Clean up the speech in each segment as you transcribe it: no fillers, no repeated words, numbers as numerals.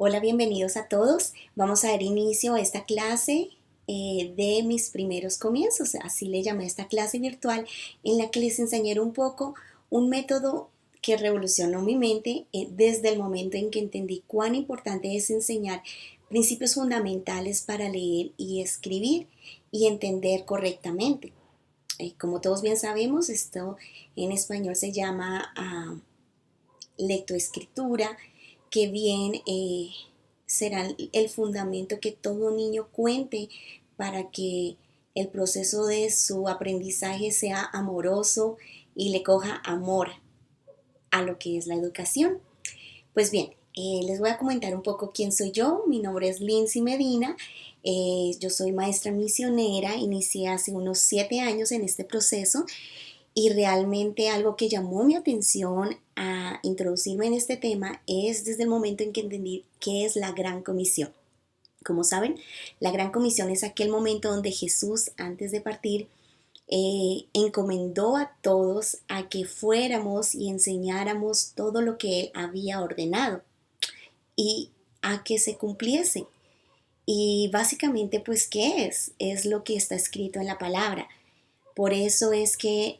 Hola, bienvenidos a todos. Vamos a dar inicio a esta clase de mis primeros comienzos. Así le llamé a esta clase virtual en la que les enseñaré un poco un método que revolucionó mi mente desde el momento en que entendí cuán importante es enseñar principios fundamentales para leer y escribir y entender correctamente. Como todos bien sabemos, esto en español se llama lectoescritura, que bien será el fundamento que todo niño cuente para que el proceso de su aprendizaje sea amoroso y le coja amor a lo que es la educación. Pues bien, les voy a comentar un poco quién soy yo. Mi nombre es Lindsay Medina. Yo soy maestra misionera. Inicié hace unos 7 años en este proceso y realmente algo que llamó mi atención a introducirme en este tema es desde el momento en que entendí qué es la Gran Comisión. Como saben, la Gran Comisión es aquel momento donde Jesús, antes de partir, encomendó a todos a que fuéramos y enseñáramos todo lo que Él había ordenado y a que se cumpliese. Y básicamente, pues, ¿qué es? Es lo que está escrito en la palabra. Por eso es que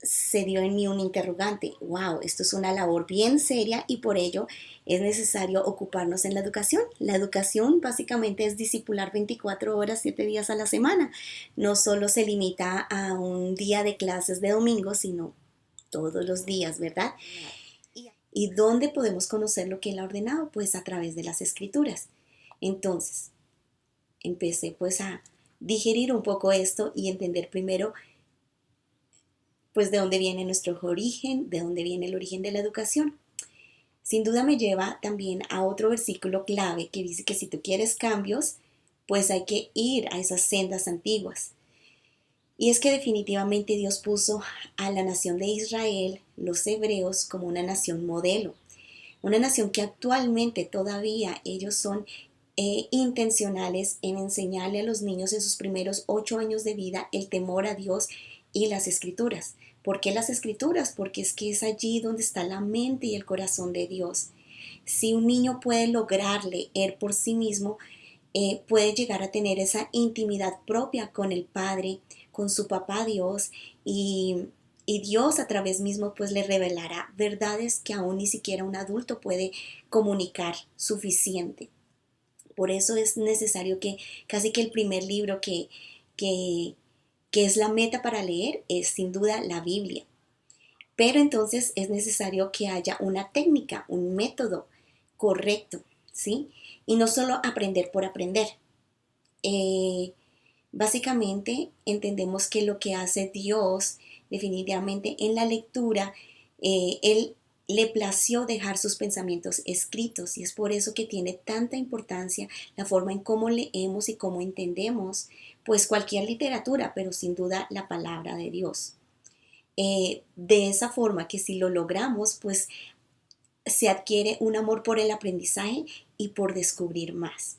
se dio en mí un interrogante. Wow, esto es una labor bien seria y por ello es necesario ocuparnos en la educación. La educación básicamente es discipular 24 horas, 7 días a la semana. No solo se limita a un día de clases de domingo, sino todos los días, ¿verdad? ¿Y dónde podemos conocer lo que Él ha ordenado? Pues a través de las escrituras. Entonces, empecé pues a digerir un poco esto y entender primero pues de dónde viene nuestro origen, de dónde viene el origen de la educación. Sin duda me lleva también a otro versículo clave que dice que si tú quieres cambios, pues hay que ir a esas sendas antiguas. Y es que definitivamente Dios puso a la nación de Israel, los hebreos, como una nación modelo, una nación que actualmente todavía ellos son intencionales en enseñarle a los niños en sus primeros 8 años de vida el temor a Dios y las escrituras. ¿Por qué las escrituras? Porque es que es allí donde está la mente y el corazón de Dios. Si un niño puede lograr leer por sí mismo, puede llegar a tener esa intimidad propia con el Padre, con su papá Dios y Dios a través mismo pues le revelará verdades que aún ni siquiera un adulto puede comunicar suficiente. Por eso es necesario que casi que el primer libro que, que es la meta para leer es sin duda la Biblia. Pero entonces es necesario que haya una técnica, un método correcto, ¿sí? Y no solo aprender por aprender. Eh, Básicamente entendemos que lo que hace Dios definitivamente en la lectura, Él le plació dejar sus pensamientos escritos y es por eso que tiene tanta importancia la forma en cómo leemos y cómo entendemos pues cualquier literatura, pero sin duda la palabra de Dios. De esa forma que si lo logramos pues se adquiere un amor por el aprendizaje y por descubrir más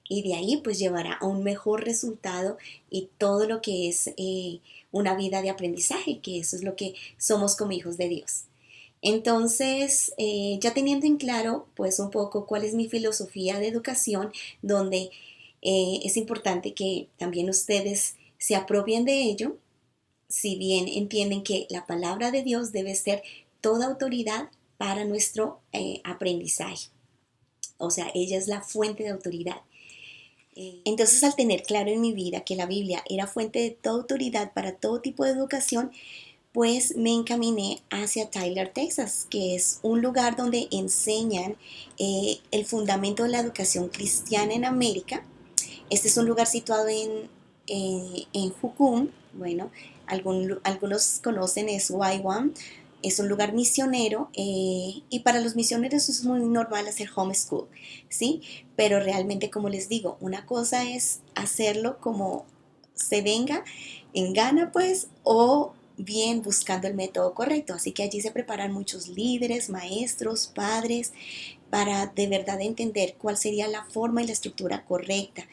y de ahí pues llevará a un mejor resultado y todo lo que es una vida de aprendizaje, que eso es lo que somos como hijos de Dios. Entonces, ya teniendo en claro pues un poco cuál es mi filosofía de educación, donde es importante que también ustedes se apropien de ello, si bien entienden que la palabra de Dios debe ser toda autoridad para nuestro aprendizaje. O sea, ella es la fuente de autoridad. Entonces, al tener claro en mi vida que la Biblia era fuente de toda autoridad para todo tipo de educación, pues me encaminé hacia Tyler, Texas, que es un lugar donde enseñan el fundamento de la educación cristiana en América. Este es un lugar situado en Jucum. Bueno, algunos conocen, es YWAM. Es un lugar misionero y para los misioneros es muy normal hacer homeschool, ¿sí? Pero realmente, como les digo, una cosa es hacerlo como se venga en gana, pues, o bien buscando el método correcto. Así que allí se preparan muchos líderes, maestros, padres, para de verdad entender cuál sería la forma y la estructura correcta.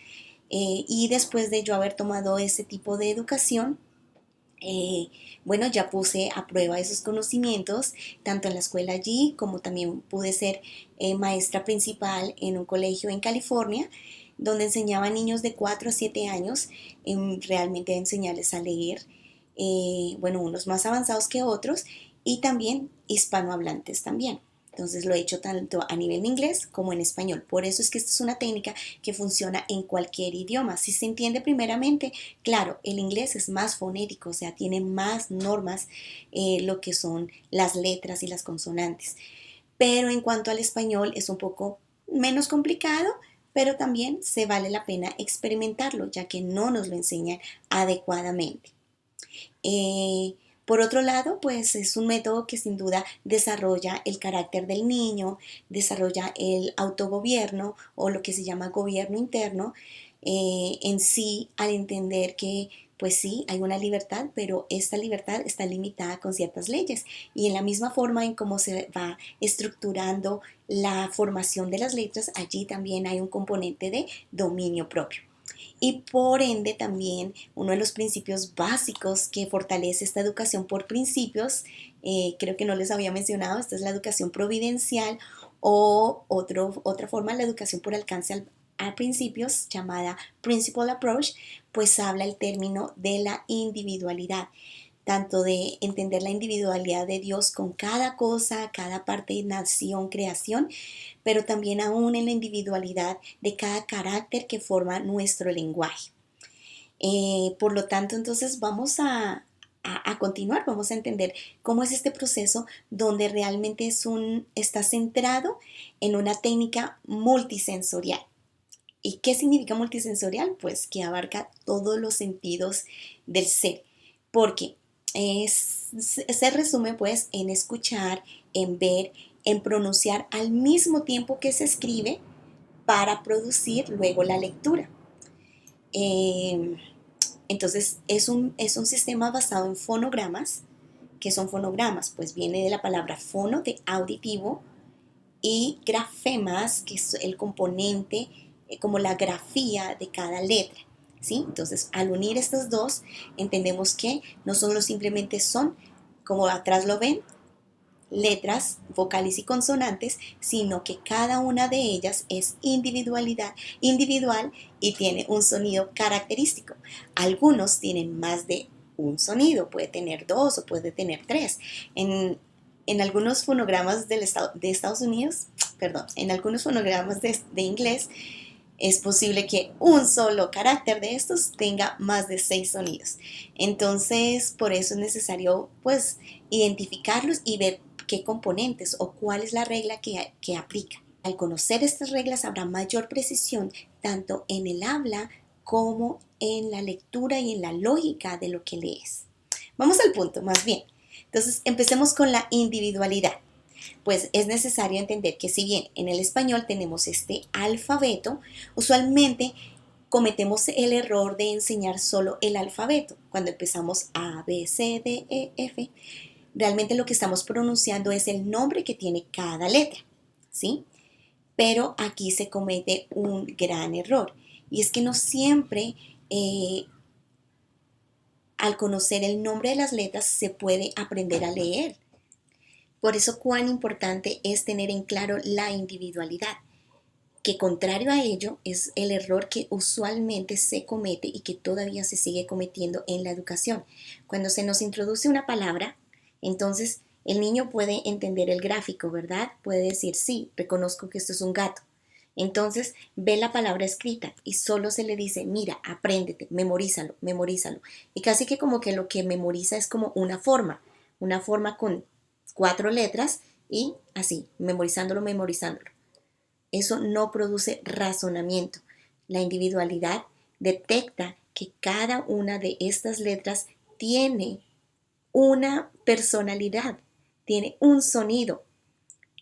Y después de yo haber tomado ese tipo de educación, Eh, bueno, ya puse a prueba esos conocimientos, tanto en la escuela allí como también pude ser maestra principal en un colegio en California, donde enseñaba a niños de 4 a 7 años, realmente a enseñarles a leer, bueno, unos más avanzados que otros, y también hispanohablantes también. Entonces lo he hecho tanto a nivel de inglés como en español. Por eso es que esta es una técnica que funciona en cualquier idioma. Si se entiende primeramente, claro, el inglés es más fonético, o sea, tiene más normas, lo que son las letras y las consonantes. Pero en cuanto al español es un poco menos complicado, pero también se vale la pena experimentarlo, ya que no nos lo enseñan adecuadamente. Eh, por otro lado, pues es un método que sin duda desarrolla el carácter del niño, desarrolla el autogobierno o lo que se llama gobierno interno, en sí, al entender que pues sí, hay una libertad, pero esta libertad está limitada con ciertas leyes. Y en la misma forma en cómo se va estructurando la formación de las letras, allí también hay un componente de dominio propio. Y por ende también uno de los principios básicos que fortalece esta educación por principios, creo que no les había mencionado, esta es la educación providencial o otra forma, la educación por alcance a principios, llamada Principal Approach, pues habla el término de la individualidad, tanto de entender la individualidad de Dios con cada cosa, cada parte, nación, creación, pero también aún en la individualidad de cada carácter que forma nuestro lenguaje. Por lo tanto, entonces vamos a continuar, vamos a entender cómo es este proceso donde realmente está centrado en una técnica multisensorial. ¿Y qué significa multisensorial? Pues que abarca todos los sentidos del ser, porque se resume pues en escuchar, en ver, en pronunciar al mismo tiempo que se escribe para producir luego la lectura. Eh, entonces es un sistema basado en fonogramas. ¿Qué son fonogramas? Pues viene de la palabra fono, de auditivo, y grafemas, que es el componente, como la grafía de cada letra. ¿Sí? Entonces, al unir estos dos, entendemos que no solo simplemente son, como atrás lo ven, letras, vocales y consonantes, sino que cada una de ellas es individual y tiene un sonido característico. Algunos tienen más de un sonido, puede tener dos o puede tener tres. En algunos fonogramas de Estados Unidos, perdón, en algunos fonogramas de inglés, es posible que un solo carácter de estos tenga más de 6 sonidos. Entonces, por eso es necesario, pues, identificarlos y ver qué componentes o cuál es la regla que aplica. Al conocer estas reglas habrá mayor precisión tanto en el habla como en la lectura y en la lógica de lo que lees. Vamos al punto, más bien. Entonces, empecemos con la individualidad. Pues es necesario entender que si bien en el español tenemos este alfabeto, usualmente cometemos el error de enseñar solo el alfabeto. Cuando empezamos A, B, C, D, E, F, realmente lo que estamos pronunciando es el nombre que tiene cada letra, ¿sí? Pero aquí se comete un gran error y es que no siempre al conocer el nombre de las letras se puede aprender a leer. Por eso cuán importante es tener en claro la individualidad, que contrario a ello es el error que usualmente se comete y que todavía se sigue cometiendo en la educación. Cuando se nos introduce una palabra, entonces el niño puede entender el gráfico, ¿verdad? Puede decir, sí, reconozco que esto es un gato. Entonces ve la palabra escrita y solo se le dice, mira, apréndete, memorízalo, memorízalo. Y casi que como que lo que memoriza es como una forma con 4 letras y así, memorizándolo, memorizándolo. Eso no produce razonamiento. La individualidad detecta que cada una de estas letras tiene una personalidad, tiene un sonido.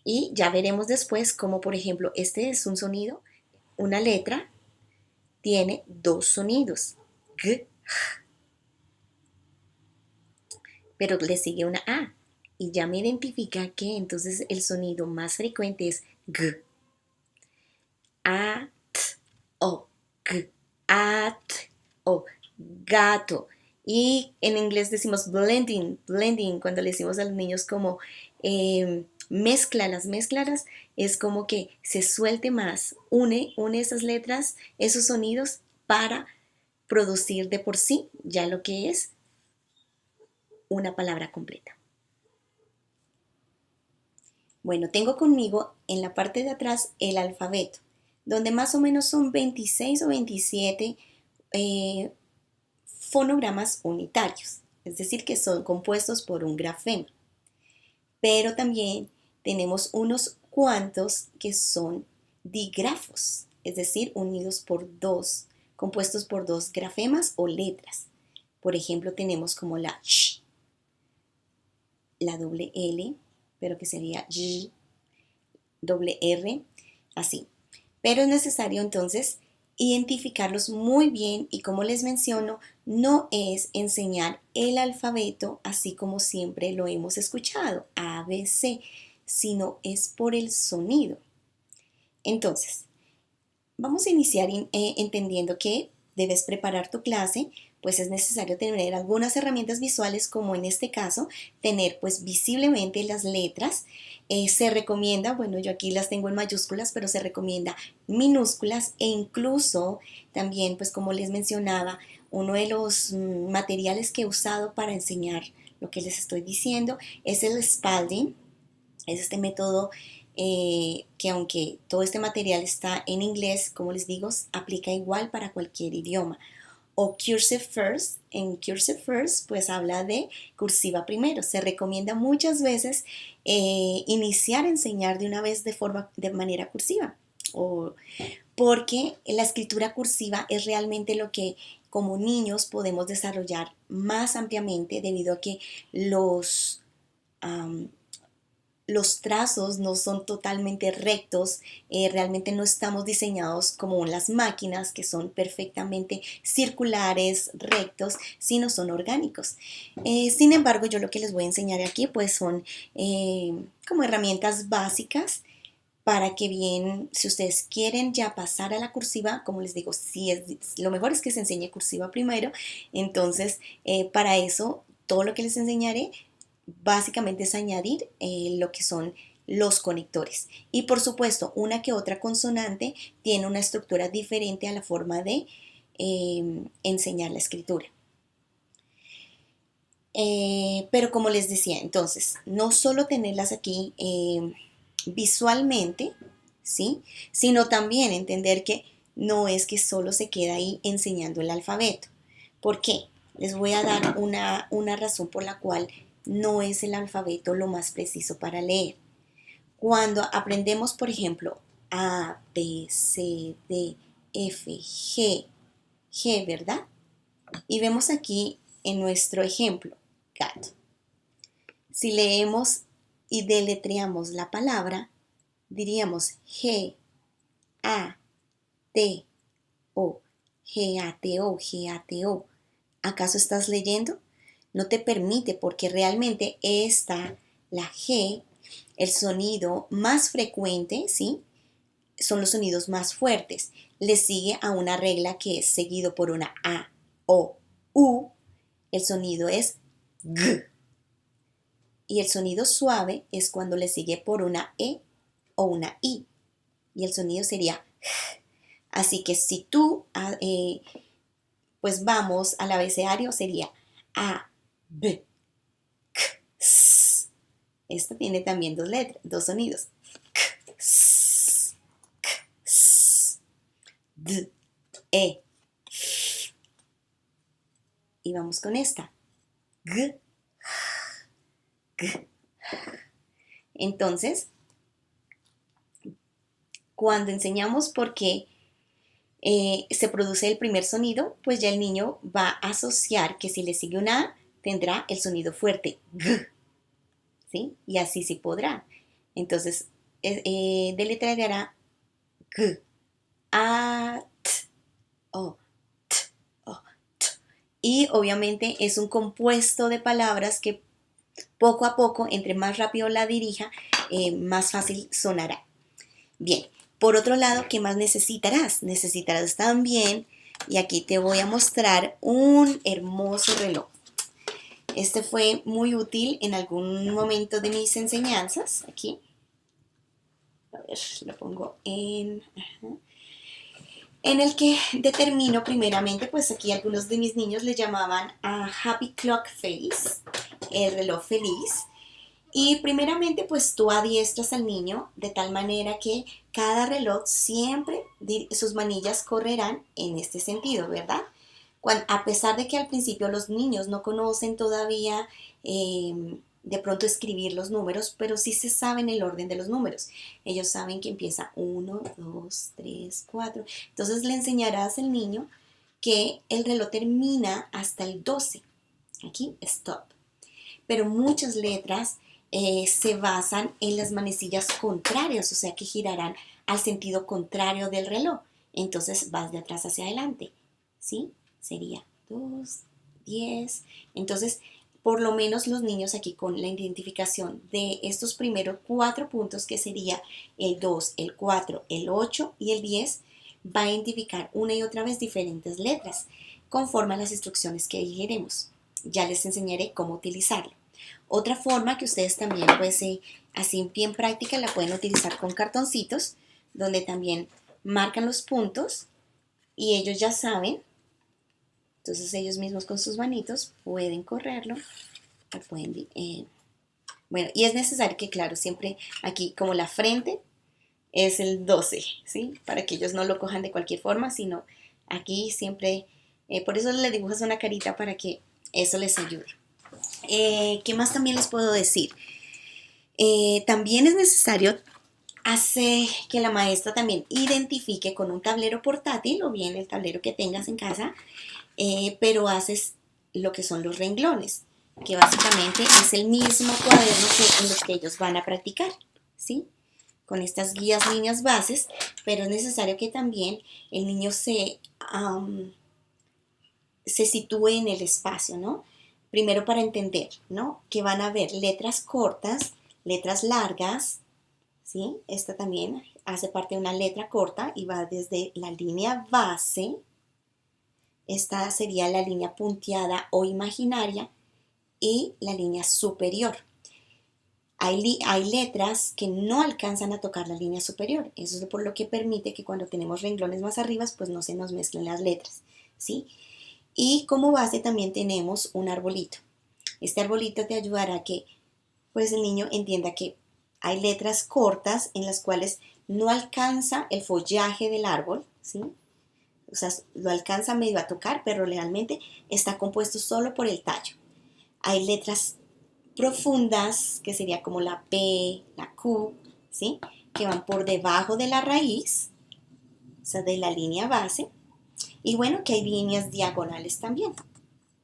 Y ya veremos después cómo, por ejemplo, este es un sonido, una letra tiene 2 sonidos, G, pero le sigue una A. Y ya me identifica que entonces el sonido más frecuente es G, A, T, O, G, A, T, O, gato. Y en inglés decimos blending, blending, cuando le decimos a los niños como mézclalas, mézclalas, es como que se suelte más, une esas letras, esos sonidos para producir de por sí ya lo que es una palabra completa. Bueno, tengo conmigo en la parte de atrás el alfabeto, donde más o menos son 26 o 27 eh, fonogramas unitarios, es decir, que son compuestos por un grafema. Pero también tenemos unos cuantos que son dígrafos, es decir, unidos por dos, compuestos por dos grafemas o letras. Por ejemplo, tenemos como la sh, la doble L, pero que sería y, doble R, así. Pero es necesario entonces identificarlos muy bien y como les menciono, no es enseñar el alfabeto así como siempre lo hemos escuchado, A, B, C, sino es por el sonido. Entonces, vamos a iniciar entendiendo que debes preparar tu clase, pues es necesario tener algunas herramientas visuales, como en este caso, tener pues visiblemente las letras. Se recomienda, bueno, yo aquí las tengo en mayúsculas, pero se recomienda minúsculas e incluso también, pues como les mencionaba, uno de los materiales que he usado para enseñar lo que les estoy diciendo es el Spalding. Es este método que aunque todo este material está en inglés, como les digo, aplica igual para cualquier idioma. O Cursive First, en Cursive First pues habla de cursiva primero. Se recomienda muchas veces iniciar a enseñar de una vez de manera cursiva, porque la escritura cursiva es realmente lo que como niños podemos desarrollar más ampliamente, debido a que um, los trazos no son totalmente rectos, realmente no estamos diseñados como las máquinas, que son perfectamente circulares, rectos, sino son orgánicos. Sin embargo, yo lo que les voy a enseñar aquí pues son como herramientas básicas para que bien, si ustedes quieren ya pasar a la cursiva, como les digo, lo mejor es que se enseñe cursiva primero. Entonces, para eso, todo lo que les enseñaré básicamente es añadir lo que son los conectores. Y por supuesto, una que otra consonante tiene una estructura diferente a la forma de enseñar la escritura. Pero como les decía, entonces, no solo tenerlas aquí visualmente, ¿sí? Sino también entender que no es que solo se queda ahí enseñando el alfabeto. ¿Por qué? Les voy a dar una razón por la cual no es el alfabeto lo más preciso para leer. Cuando aprendemos, por ejemplo, A, B, C, D, F, G, ¿verdad? Y vemos aquí en nuestro ejemplo, gato. Si leemos y deletreamos la palabra, diríamos G, A, T, O, G, A, T, O, G, A, T, O. ¿Acaso estás leyendo? No te permite, porque realmente la G, el sonido más frecuente, ¿sí? Son los sonidos más fuertes. Le sigue a una regla que es seguido por una A, O, U. El sonido es G. Y el sonido suave es cuando le sigue por una E o una I. Y el sonido sería G. Así que si tú pues vamos al abecedario, sería A, B, K, S. Esto tiene también dos letras, dos sonidos. K, S, K, S, D, E, F. Y vamos con esta. G, G. Entonces, cuando enseñamos por qué se produce el primer sonido, pues ya el niño va a asociar que si le sigue una A, tendrá el sonido fuerte, G, ¿sí? Y así sí podrá. Entonces, deletreará G, A, T, O, T, O, T. Y obviamente es un compuesto de palabras que poco a poco, entre más rápido la dirija, más fácil sonará. Bien, por otro lado, ¿qué más necesitarás? Necesitarás también Y aquí te voy a mostrar un hermoso reloj. Este fue muy útil en algún momento de mis enseñanzas. Aquí, a ver, lo pongo en el que determino primeramente, pues aquí algunos de mis niños le llamaban a Happy Clock Face, el reloj feliz. Y primeramente, pues tú adiestras al niño de tal manera que cada reloj siempre sus manillas correrán en este sentido, ¿verdad? A pesar de que al principio los niños no conocen todavía de pronto escribir los números, pero sí se saben el orden de los números. Ellos saben que empieza 1, 2, 3, 4. Entonces le enseñarás al niño que el reloj termina hasta el 12. Aquí, stop. Pero muchas letras se basan en las manecillas contrarias, o sea que girarán al sentido contrario del reloj. Entonces vas de atrás hacia adelante, ¿sí? Sería 2, 10. Entonces, por lo menos los niños aquí con la identificación de estos primeros 4 puntos, que sería el 2, el 4, el 8 y el 10, va a identificar una y otra vez diferentes letras conforme a las instrucciones que dijéramos. Ya les enseñaré cómo utilizarlo. Otra forma que ustedes también, pues así bien práctica, la pueden utilizar con cartoncitos, donde también marcan los puntos y ellos ya saben. Entonces ellos mismos con sus manitos pueden correrlo. Bueno, y es necesario que, claro, siempre aquí como la frente es el 12, ¿sí? Para que ellos no lo cojan de cualquier forma, sino aquí siempre, por eso le dibujas una carita para que eso les ayude. ¿Qué más también les puedo decir? También es necesario hacer que la maestra también identifique con un tablero portátil o bien el tablero que tengas en casa, pero haces lo que son los renglones, que básicamente es el mismo cuaderno en los que ellos van a practicar, ¿sí? Con estas guías, líneas, bases, pero es necesario que también el niño se sitúe en el espacio, ¿no? Primero para entender, ¿no? Que van a haber letras cortas, letras largas, ¿sí? Esta también hace parte de una letra corta y va desde la línea base. Esta sería la línea punteada o imaginaria y la línea superior. Hay letras que no alcanzan a tocar la línea superior. Eso es por lo que permite que cuando tenemos renglones más arriba, pues no se nos mezclen las letras, ¿sí? Y como base también tenemos un arbolito. Este arbolito te ayudará a que pues el niño entienda que hay letras cortas en las cuales no alcanza el follaje del árbol, ¿sí? O sea, lo alcanza medio a tocar, pero realmente está compuesto solo por el tallo. Hay letras profundas, que sería como la P, la Q, ¿sí? Que van por debajo de la raíz, o sea, de la línea base. Y bueno, que hay líneas diagonales también.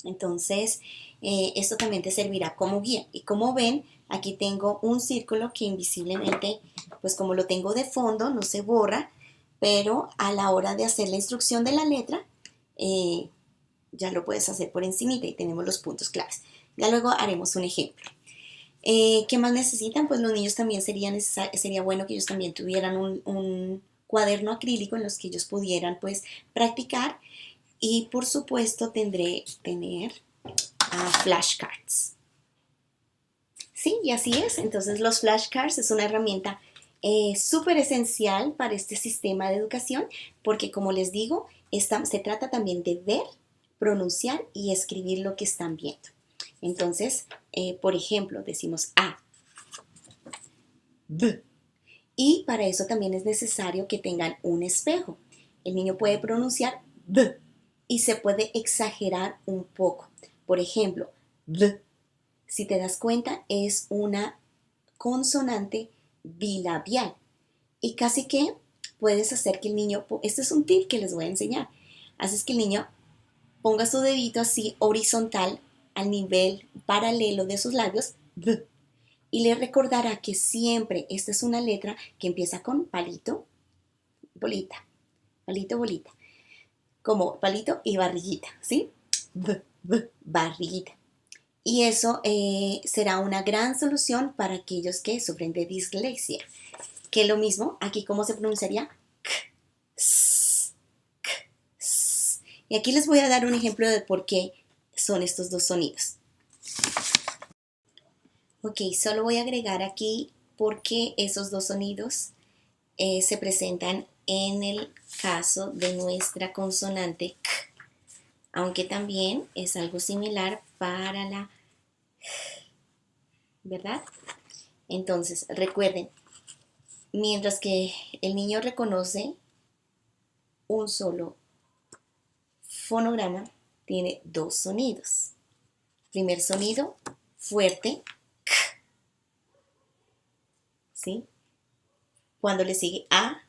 Entonces, esto también te servirá como guía. Y como ven, aquí tengo un círculo que invisiblemente, pues como lo tengo de fondo, no se borra, pero a la hora de hacer la instrucción de la letra, ya lo puedes hacer por encimita y tenemos los puntos claves. Ya luego haremos un ejemplo. ¿Qué más necesitan? Pues los niños también sería bueno que ellos también tuvieran un cuaderno acrílico en los que ellos pudieran pues practicar y por supuesto tener flashcards. Sí, y así es. Entonces los flashcards es una herramienta súper esencial para este sistema de educación porque como les digo, se trata también de ver, pronunciar y escribir lo que están viendo. Entonces, por ejemplo, decimos A, B. Y para eso también es necesario que tengan un espejo. El niño puede pronunciar B y se puede exagerar un poco. Por ejemplo, B, si te das cuenta, es una consonante bilabial. Y casi que puedes hacer que el niño, este es un tip que les voy a enseñar, haces que el niño ponga su dedito así horizontal al nivel paralelo de sus labios B, y le recordará que siempre esta es una letra que empieza con palito, bolita, palito, bolita, como palito y barriguita, ¿sí? B, B, barriguita. Y eso será una gran solución para aquellos que sufren de dislexia. Que lo mismo, aquí cómo se pronunciaría, k, s, Y aquí les voy a dar un ejemplo de por qué son estos dos sonidos. Ok, solo voy a agregar aquí por qué esos dos sonidos se presentan en el caso de nuestra consonante K, aunque también es algo similar para la ¿verdad? Entonces, recuerden, mientras que el niño reconoce un solo fonograma, tiene dos sonidos. Primer sonido, fuerte, K, ¿sí? Cuando le sigue A,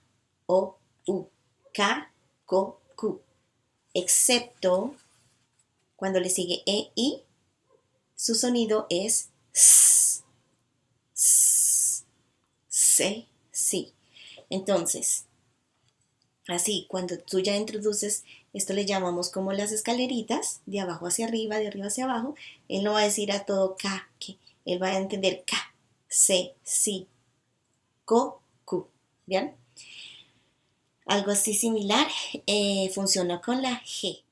O, U, K, Ko, Ku. Excepto cuando le sigue E, I, su sonido es S, S, C, Si. Entonces, así, cuando tú ya introduces, esto le llamamos como las escaleritas, de abajo hacia arriba, de arriba hacia abajo, él no va a decir a todo K, que él va a entender K, C, Si, Ko, Ku. ¿Bien? Algo así similar funciona con la G.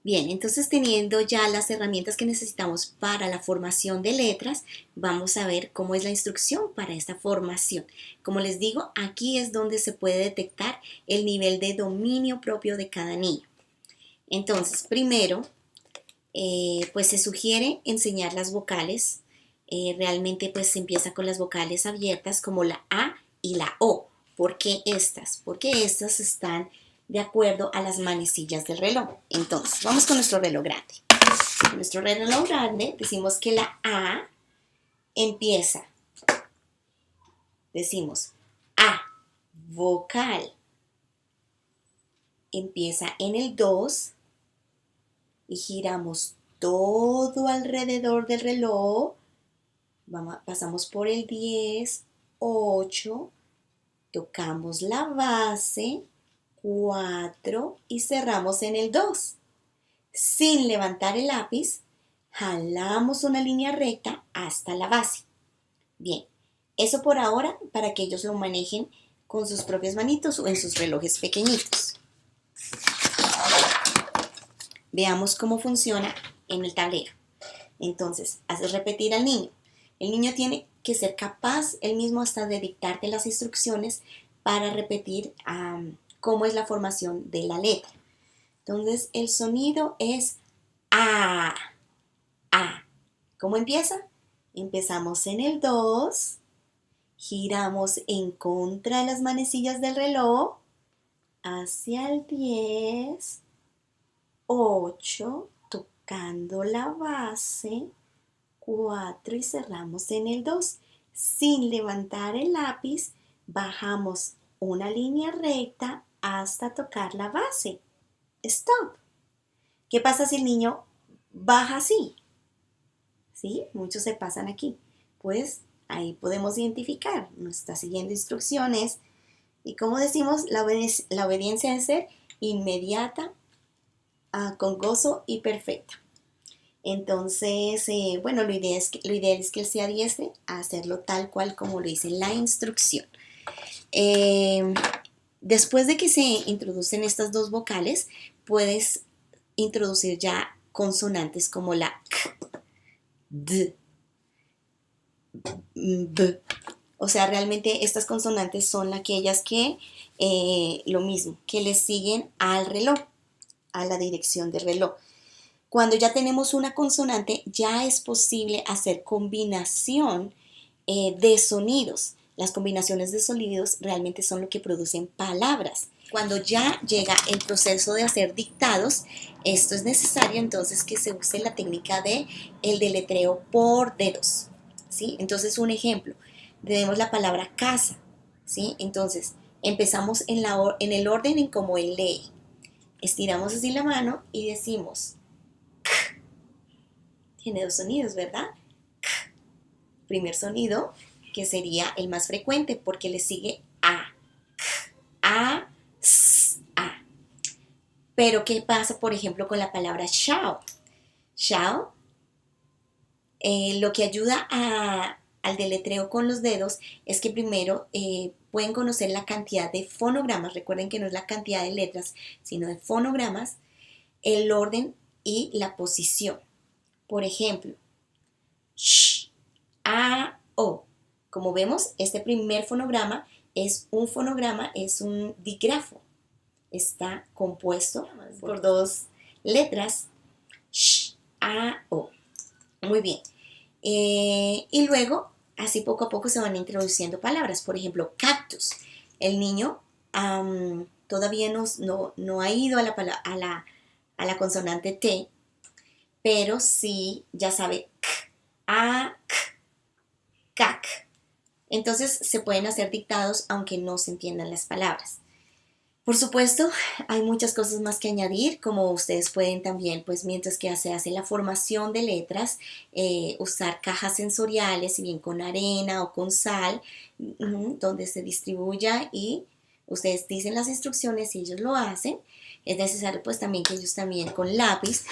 Bien, entonces teniendo ya las herramientas que necesitamos para la formación de letras, vamos a ver cómo es la instrucción para esta formación. Como les digo, aquí es donde se puede detectar el nivel de dominio propio de cada niño. Entonces, primero, pues se sugiere enseñar las vocales. Realmente pues se empieza con las vocales abiertas como la A y la O. ¿Por qué estas? Porque estas están de acuerdo a las manecillas del reloj. Entonces, vamos con nuestro reloj grande. Con nuestro reloj grande decimos que la A empieza. Decimos A, vocal. Empieza en el 2 y giramos todo alrededor del reloj. Pasamos por el 10, 8, tocamos la base, 4 y cerramos en el 2. Sin levantar el lápiz, jalamos una línea recta hasta la base. Bien, eso por ahora para que ellos lo manejen con sus propias manitos o en sus relojes pequeñitos. Veamos cómo funciona en el tablero. Entonces, haces repetir al niño. El niño tiene que ser capaz él mismo hasta de dictarte las instrucciones para repetir cómo es la formación de la letra. Entonces, el sonido es A, A. ¿Cómo empieza? Empezamos en el 2, giramos en contra de las manecillas del reloj, hacia el 10, 8, tocando la base, 4 y cerramos en el 2. Sin levantar el lápiz, bajamos una línea recta hasta tocar la base. Stop. ¿Qué pasa si el niño baja así? ¿Sí? Muchos se pasan aquí. Pues ahí podemos identificar. No está siguiendo instrucciones. Y como decimos, la obediencia debe ser inmediata, con gozo y perfecta. Entonces, bueno, lo ideal es que él se adiestre a hacerlo tal cual como lo dice la instrucción. Después de que se introducen estas dos vocales, puedes introducir ya consonantes como la K, D, B. O sea, realmente estas consonantes son aquellas que, lo mismo, que le siguen al reloj, a la dirección del reloj. Cuando ya tenemos una consonante, ya es posible hacer combinación de sonidos. Las combinaciones de sonidos realmente son lo que producen palabras. Cuando ya llega el proceso de hacer dictados, esto es necesario entonces que se use la técnica de el deletreo por dedos, ¿sí? Entonces, un ejemplo, tenemos la palabra casa, ¿sí? Entonces, empezamos en el orden en como él lee. Estiramos así la mano y decimos, tiene dos sonidos, ¿verdad? Primer sonido, que sería el más frecuente porque le sigue A. A, S, A. Pero, ¿qué pasa, por ejemplo, con la palabra shout? Shout, lo que ayuda al deletreo con los dedos es que primero pueden conocer la cantidad de fonogramas, recuerden que no es la cantidad de letras, sino de fonogramas, el orden y la posición. Por ejemplo, sh, a, o. Como vemos, este primer fonograma es un fonograma, es un dígrafo. Está compuesto por dos letras, sh, a, o. Muy bien. Y luego, así poco a poco se van introduciendo palabras. Por ejemplo, cactus. El niño todavía no ha ido a la consonante T, pero sí ya sabe k, a, k, cac. Entonces se pueden hacer dictados aunque no se entiendan las palabras. Por supuesto, hay muchas cosas más que añadir, como ustedes pueden también, pues mientras que se hace la formación de letras, usar cajas sensoriales, si bien con arena o con sal, donde se distribuya y ustedes dicen las instrucciones y ellos lo hacen. Es necesario pues también que ellos también con lápiz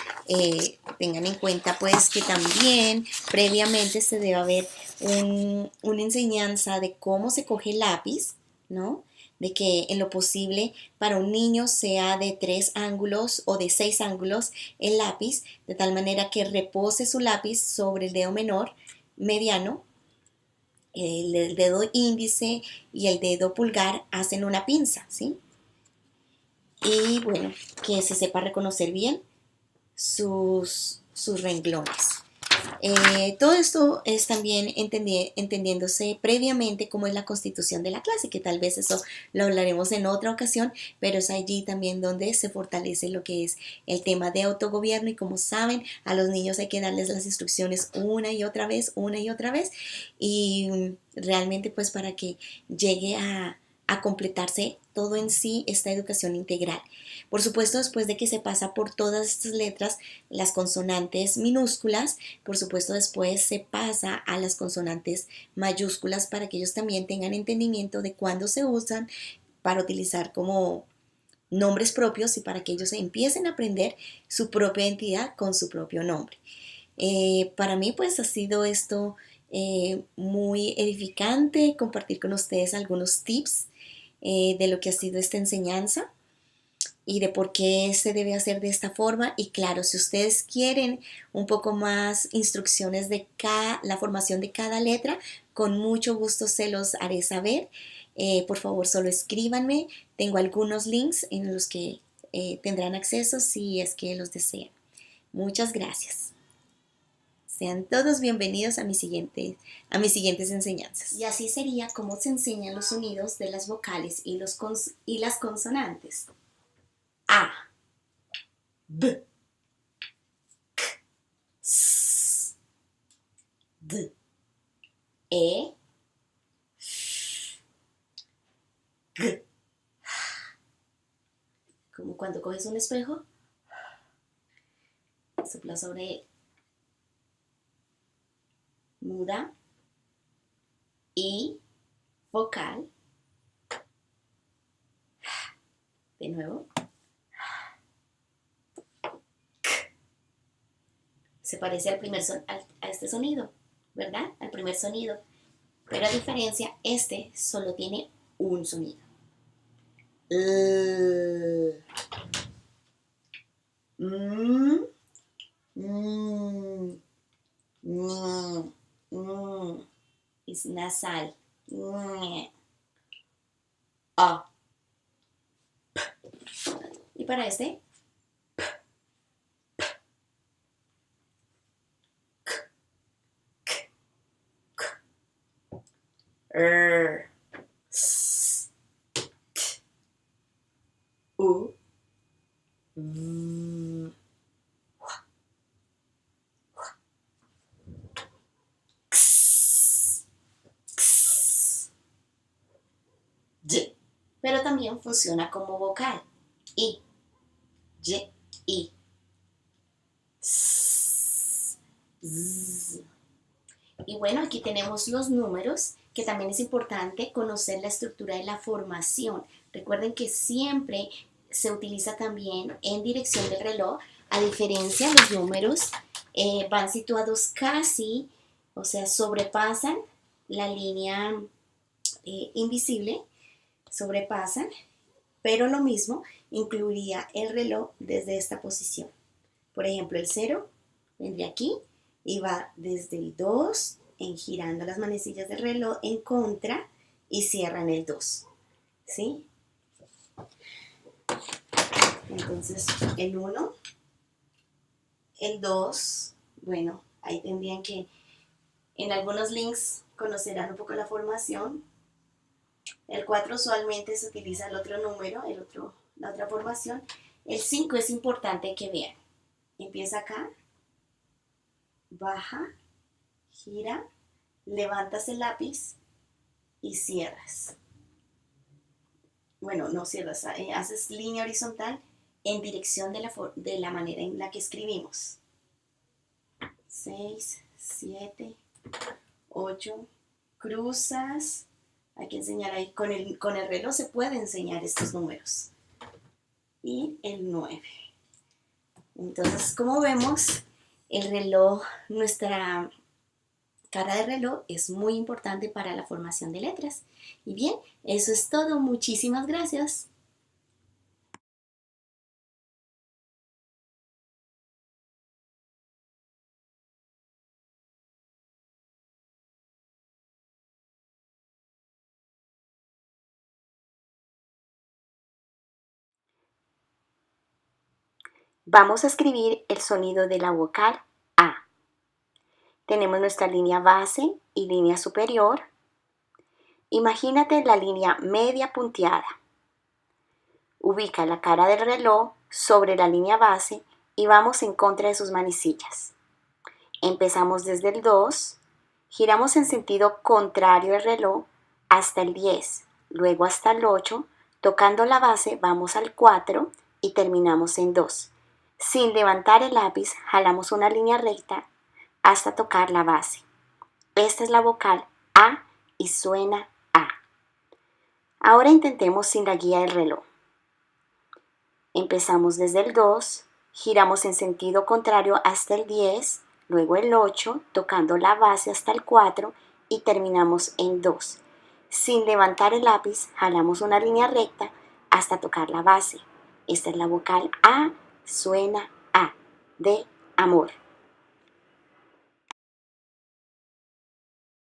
tengan en cuenta pues que también previamente se debe haber una enseñanza de cómo se coge el lápiz, ¿no? De que en lo posible para un niño sea de 3 ángulos o de 6 ángulos el lápiz, de tal manera que repose su lápiz sobre el dedo menor, mediano, el dedo índice y el dedo pulgar hacen una pinza, ¿sí? Y bueno, que se sepa reconocer bien sus renglones. Todo esto es también entendiéndose previamente cómo es la constitución de la clase, que tal vez eso lo hablaremos en otra ocasión, pero es allí también donde se fortalece lo que es el tema de autogobierno y como saben, a los niños hay que darles las instrucciones una y otra vez, y realmente pues para que llegue a completarse todo en sí esta educación integral. Por supuesto, después de que se pasa por todas estas letras, las consonantes minúsculas, por supuesto después se pasa a las consonantes mayúsculas para que ellos también tengan entendimiento de cuándo se usan para utilizar como nombres propios y para que ellos empiecen a aprender su propia identidad con su propio nombre. Para mí pues ha sido esto muy edificante compartir con ustedes algunos tips de lo que ha sido esta enseñanza y de por qué se debe hacer de esta forma. Y claro, si ustedes quieren un poco más instrucciones de la formación de cada letra, con mucho gusto se los haré saber. Por favor, solo escríbanme. Tengo algunos links en los que tendrán acceso si es que los desean. Muchas gracias. Sean todos bienvenidos a mis siguientes enseñanzas. Y así sería como se enseñan los sonidos de las vocales y las consonantes. A, B, K, S, D, E, F, G. Como cuando coges un espejo, sopla sobre él. Muda y vocal. De nuevo. Se parece al a este sonido, ¿verdad? Al primer sonido. Pero a diferencia, este solo tiene un sonido. Es nasal. A. Y para este, S, T, U, V, X, X, Y. Pero también funciona como vocal. I, Y, I, S, Z. Y bueno, aquí tenemos los números, que también es importante conocer la estructura de la formación. Recuerden que siempre se utiliza también en dirección del reloj. A diferencia, los números van situados casi, o sea, sobrepasan la línea invisible, sobrepasan, pero lo mismo incluiría el reloj desde esta posición. Por ejemplo, el 0 vendría aquí y va desde el 2 en girando las manecillas del reloj en contra y cierra en el 2. ¿Sí? Entonces, el 1, el 2, bueno, ahí tendrían que en algunos links conocerán un poco la formación. El 4 usualmente se utiliza el otro número, la otra formación. El 5 es importante que vean. Empieza acá, baja, gira, levantas el lápiz y cierras. Bueno, no cierras, haces línea horizontal en dirección de la manera en la que escribimos. 6, 7, 8, cruzas. Hay que enseñar ahí, con el reloj se puede enseñar estos números. Y el 9. Entonces, como vemos, el reloj, nuestra cara de reloj es muy importante para la formación de letras. Y bien, eso es todo. Muchísimas gracias. Vamos a escribir el sonido de la vocal A. Tenemos nuestra línea base y línea superior. Imagínate la línea media punteada. Ubica la cara del reloj sobre la línea base y vamos en contra de sus manecillas. Empezamos desde el 2, giramos en sentido contrario del reloj hasta el 10, luego hasta el 8, tocando la base vamos al 4 y terminamos en 2. Sin levantar el lápiz, jalamos una línea recta hasta tocar la base. Esta es la vocal A y suena A. Ahora intentemos sin la guía del reloj. Empezamos desde el 2, giramos en sentido contrario hasta el 10, luego el 8, tocando la base hasta el 4 y terminamos en 2. Sin levantar el lápiz, jalamos una línea recta hasta tocar la base. Esta es la vocal A, suena A, de amor.